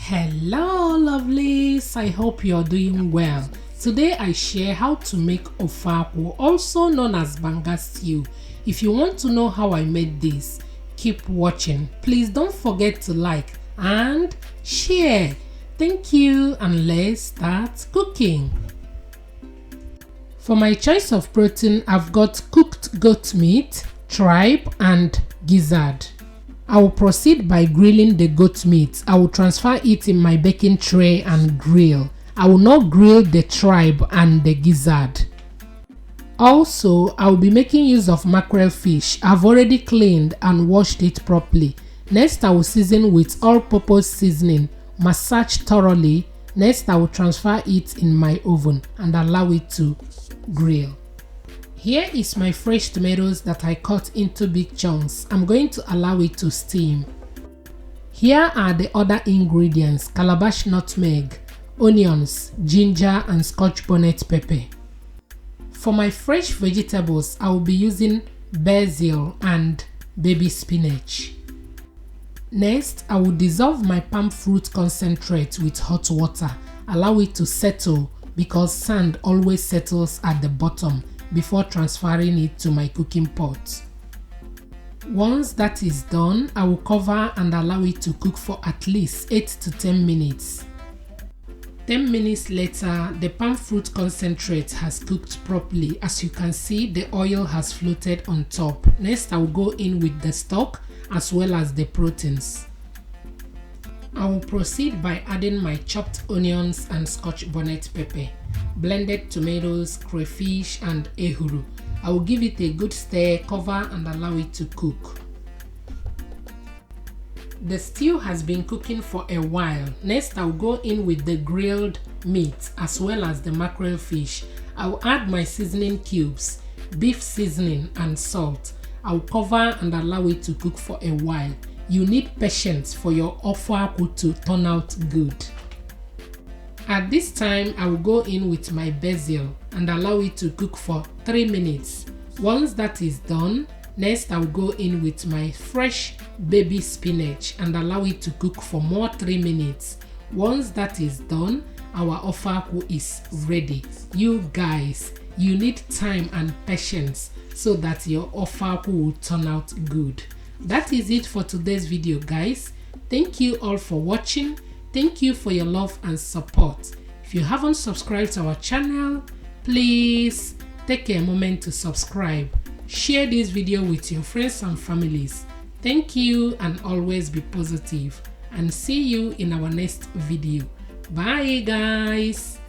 Hello lovelies, I hope you're doing well. Today I share how to make Ofe Akwu, also known as Banga stew. If you want to know how I made this, keep watching. Please don't forget to like and share. Thank you, and let's start cooking. For my choice of protein, I've got cooked goat meat, tripe and gizzard. I will proceed by grilling the goat meat. I will transfer it in my baking tray and grill. I will not grill the tripe and the gizzard. Also, I will be making use of mackerel fish. I've already cleaned and washed it properly. Next, I will season with all-purpose seasoning. Massage thoroughly. Next, I will transfer it in my oven and allow it to grill. Here is my fresh tomatoes that I cut into big chunks. I'm going to allow it to steam. Here are the other ingredients: calabash, nutmeg, onions, ginger and scotch bonnet pepper. For my fresh vegetables, I will be using basil and baby spinach. Next, I will dissolve my palm fruit concentrate with hot water. Allow it to settle because sand always settles at the bottom before transferring it to my cooking pot. Once that is done, I will cover and allow it to cook for at least 8 to 10 minutes. 10 minutes later, the palm fruit concentrate has cooked properly. As you can see, the oil has floated on top. Next, I will go in with the stock as well as the proteins. I will proceed by adding my chopped onions and scotch bonnet pepper, blended tomatoes, crayfish and ehuru. I will give it a good stir, cover and allow it to cook. The stew has been cooking for a while. Next, I will go in with the grilled meat as well as the mackerel fish. I will add my seasoning cubes, beef seasoning and salt. I will cover and allow it to cook for a while. You need patience for your Ofe Akwu to turn out good. At this time, I will go in with my basil and allow it to cook for 3 minutes. Once that is done, next I will go in with my fresh baby spinach and allow it to cook for more 3 minutes. Once that is done, our Ofe Akwu is ready. You guys, you need time and patience so that your Ofe Akwu will turn out good. That is it for today's video, guys. Thank you all for watching. Thank you for your love and support. If you haven't subscribed to our channel, please take a moment to subscribe. Share this video with your friends and families. Thank you, and always be positive. And see you in our next video. Bye guys.